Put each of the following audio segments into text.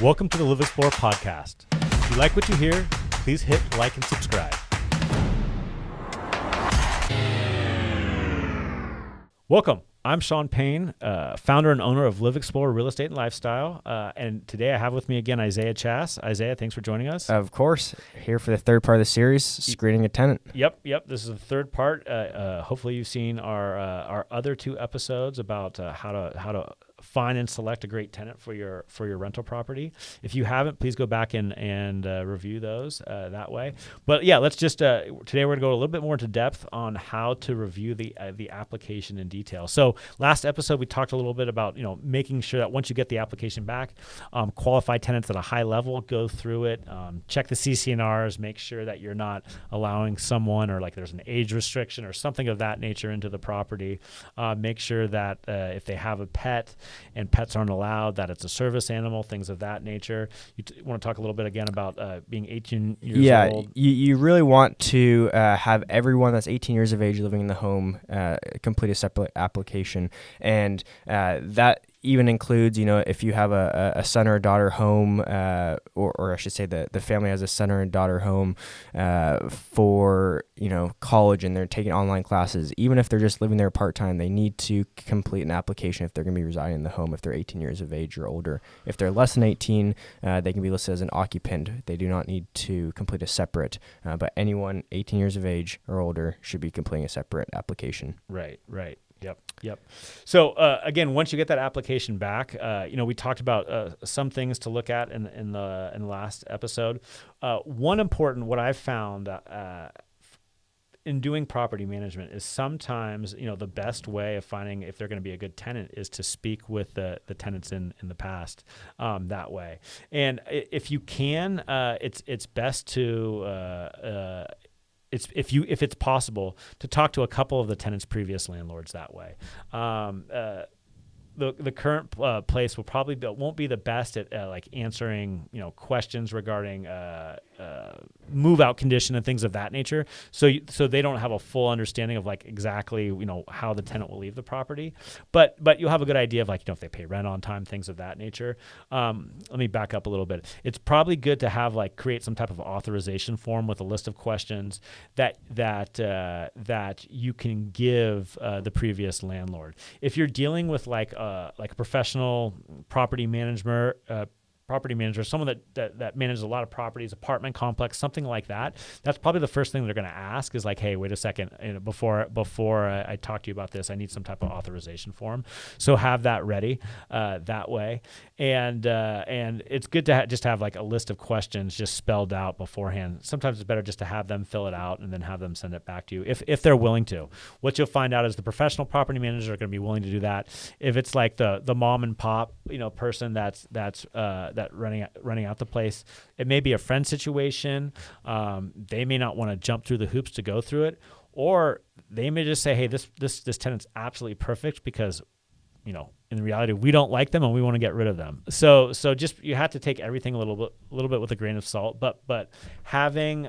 Welcome to the LivXplore podcast. If you like what you hear, please hit like and subscribe. Welcome. I'm Sean Payne, founder and owner of LivXplore Real Estate and Lifestyle. And today I have with me again Isaiah Chass. Isaiah, thanks for joining us. Of course. Here for the third part of the series, Screening a Tenant. Yep. This is the third part. Hopefully you've seen our other two episodes about how to find and select a great tenant for your rental property. If you haven't, please go back and review those that way. But yeah, let's just today we're gonna go a little bit more into depth on how to review the application in detail. So last episode we talked a little bit about making sure that once you get the application back, qualify tenants at a high level, go through it, check the CCNRs, make sure that you're not allowing someone or like there's an age restriction or something of that nature into the property. Make sure that if they have a pet and pets aren't allowed, that it's a service animal, things of that nature. You want to talk a little bit again about being 18 years old? Yeah, you really want to have everyone that's 18 years of age living in the home complete a separate application. And that even includes, if you have a son or a daughter home, or I should say the family has a son or a daughter home for, college and they're taking online classes. Even if they're just living there part-time, they need to complete an application if they're going to be residing in the home if they're 18 years of age or older. If they're less than 18, they can be listed as an occupant. They do not need to complete a separate, but anyone 18 years of age or older should be completing a separate application. Right. Yep. So again, once you get that application back, we talked about some things to look at in the last episode. One important, what I've found in doing property management is sometimes, the best way of finding if they're going to be a good tenant is to speak with the tenants in the past that way. And if you can, it's best to if it's possible to talk to a couple of the tenant's previous landlords that way. The current place won't be the best at like answering questions regarding move out condition and things of that nature. So they don't have a full understanding of like exactly how the tenant will leave the property, but you'll have a good idea of like if they pay rent on time, things of that nature. Let me back up a little bit. It's probably good to have create some type of authorization form with a list of questions that you can give the previous landlord. If you're dealing with like a professional property manager, someone that manages a lot of properties, apartment complex, something like that, that's probably the first thing they're going to ask is like, hey, wait a second, before I talk to you about this, I need some type of authorization form. So have that ready that way. And it's good to just have like a list of questions just spelled out beforehand. Sometimes it's better just to have them fill it out and then have them send it back to you if they're willing to. What you'll find out is the professional property managers are going to be willing to do that. If it's like the mom and pop, person that's running out the place, it may be a friend situation. They may not want to jump through the hoops to go through it, or they may just say, hey, this tenant's absolutely perfect because in reality, we don't like them and we want to get rid of them. So just you have to take everything a little bit with a grain of salt. But having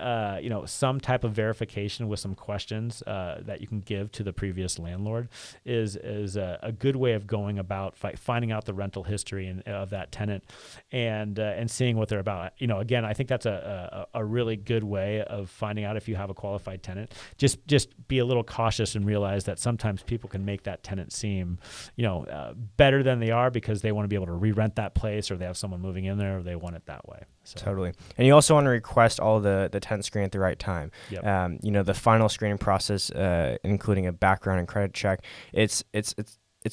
some type of verification with some questions that you can give to the previous landlord is a good way of going about finding out the rental history of that tenant and seeing what they're about. Again, I think that's a really good way of finding out if you have a qualified tenant. Just be a little cautious and realize that sometimes people can make that tenant seem better than they are because they want to be able to re-rent that place, or they have someone moving in there, or they want it that way. So. Totally. And you also want to request all the tenant screen at the right time. Yep. The final screening process, including a background and credit check, it's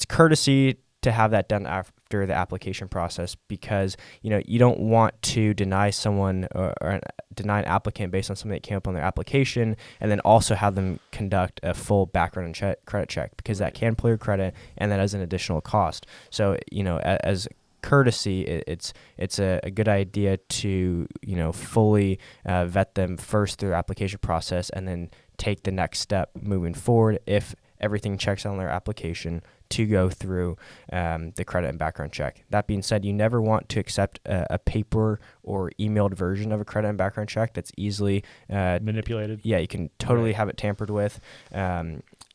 courtesy to have that done after the application process because you don't want to deny someone or deny an applicant based on something that came up on their application and then also have them conduct a full background and credit check because that can pull your credit and that is an additional cost. So as courtesy, it's a good idea to fully vet them first through the application process and then take the next step moving forward if everything checks on their application to go through the credit and background check. That being said, you never want to accept a paper or emailed version of a credit and background check that's easily manipulated. Yeah, you can totally have it tampered with.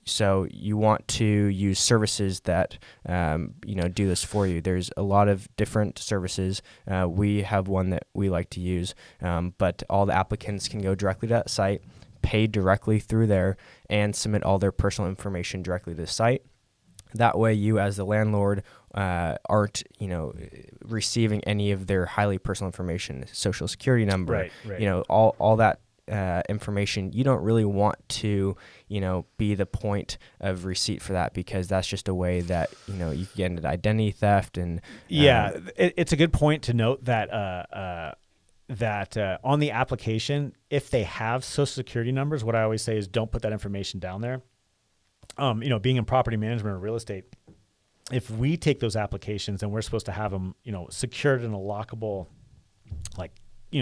So you want to use services that do this for you. There's a lot of different services. We have one that we like to use, but all the applicants can go directly to that site, pay directly through there, and submit all their personal information directly to the site. That way, you as the landlord aren't, receiving any of their highly personal information, social security number, right. All that information. You don't really want to, be the point of receipt for that, because that's just a way that, you can get into identity theft. And it's a good point to note that on the application, if they have social security numbers, what I always say is don't put that information down there. Being in property management or real estate, if we take those applications, then we're supposed to have them, secured in a lockable,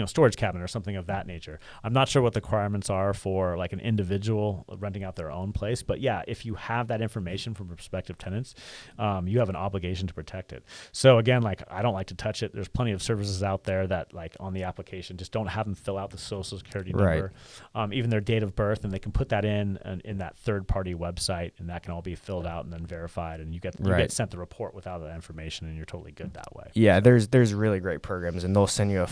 storage cabinet or something of that nature. I'm not sure what the requirements are for like an individual renting out their own place, but yeah, if you have that information from prospective tenants, you have an obligation to protect it. So again, I don't like to touch it. There's plenty of services out there that on the application, just don't have them fill out the social security number, even their date of birth, and they can put that in that third party website, and that can all be filled out and then verified, and you get sent the report without that information, and you're totally good that way. Yeah, there's really great programs, and they'll send you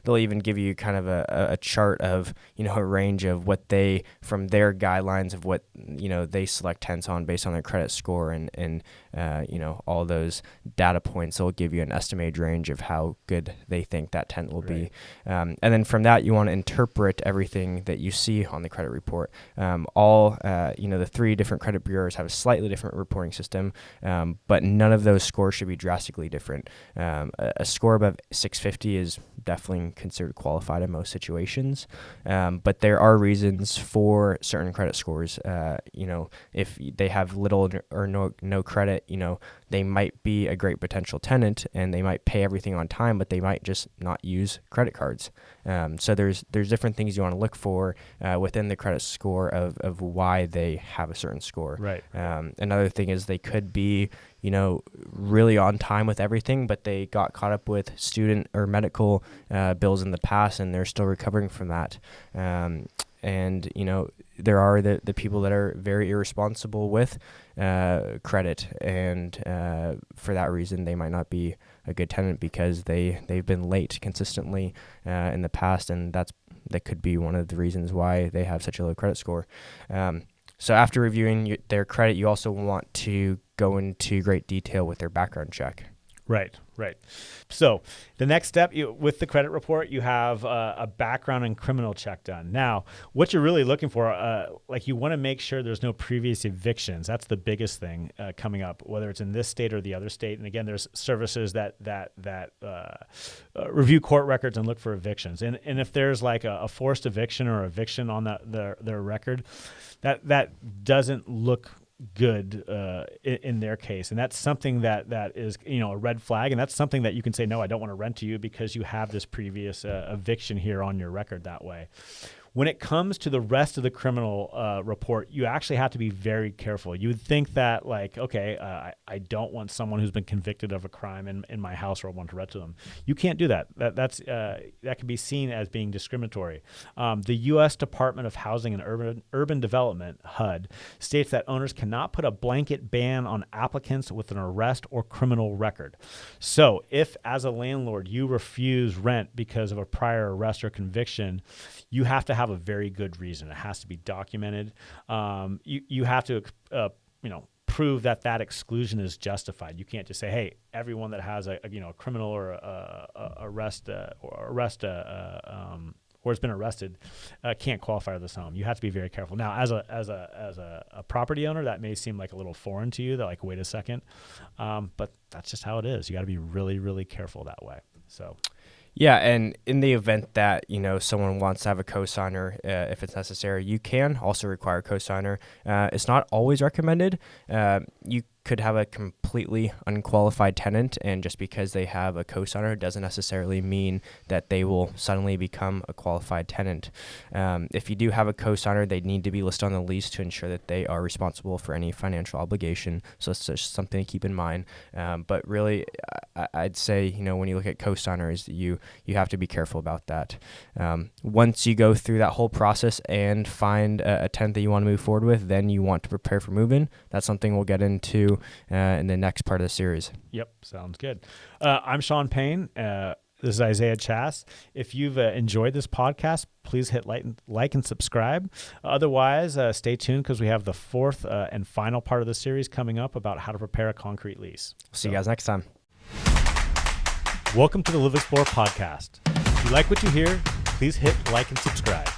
they'll even give you kind of a chart of, a range of what they, from their guidelines of what, they select tenants on based on their credit score and all those data points. They'll give you an estimated range of how good they think that tenant will be. And then from that, you want to interpret everything that you see on the credit report. The 3 different credit bureaus have a slightly different reporting system, but none of those scores should be drastically different. A score above 650 is definitely considered qualified in most situations, but there are reasons for certain credit scores. If they have little or no credit, they might be a great potential tenant, and they might pay everything on time, but they might just not use credit cards. So there's different things you want to look for within the credit score of why they have a certain score. Right. Another thing is they could be, really on time with everything, but they got caught up with student or medical bills in the past, and they're still recovering from that. And there are the people that are very irresponsible with credit, and for that reason, they might not be a good tenant because they've been late consistently in the past, and that could be one of the reasons why they have such a low credit score. So after reviewing their credit, you also want to go into great detail with their background check. Right. So the next step with the credit report, you have a background and criminal check done. Now, what you're really looking for, you want to make sure there's no previous evictions. That's the biggest thing coming up, whether it's in this state or the other state. And again, there's services that review court records and look for evictions. And if there's a forced eviction or eviction on their record, that doesn't look good in their case, and that's something that is a red flag, and that's something that you can say, no, I don't want to rent to you because you have this previous eviction here on your record that way. When it comes to the rest of the criminal report, you actually have to be very careful. You would think that I don't want someone who's been convicted of a crime in my house, or I want to rent to them. You can't do that. That can be seen as being discriminatory. The U.S. Department of Housing and Urban Development, HUD, states that owners cannot put a blanket ban on applicants with an arrest or criminal record. So if, as a landlord, you refuse rent because of a prior arrest or conviction, you have to have a very good reason. It has to be documented. You have to, prove that exclusion is justified. You can't just say, hey, everyone that has a criminal or arrest or has been arrested can't qualify for this home. You have to be very careful. Now, as a property owner, that may seem like a little foreign to you. That wait a second, but that's just how it is. You got to be really, really careful that way. So. Yeah, and in the event that, someone wants to have a CoSigner, if it's necessary, you can also require a CoSigner. It's not always recommended. You could have a completely unqualified tenant, and just because they have a cosigner doesn't necessarily mean that they will suddenly become a qualified tenant. If you do have a cosigner, they need to be listed on the lease to ensure that they are responsible for any financial obligation. So it's just something to keep in mind. But really, I'd say, when you look at cosigners, you have to be careful about that. Once you go through that whole process and find a tenant that you want to move forward with, then you want to prepare for move-in. That's something we'll get into in the next part of the series. Yep, sounds good. I'm Sean Payne. This is Isaiah Chass. If you've enjoyed this podcast, please hit like and subscribe. Otherwise, stay tuned because we have the fourth and final part of the series coming up about how to prepare a concrete lease. See you guys next time. Welcome to the LivXplore podcast. If you like what you hear, please hit like and subscribe.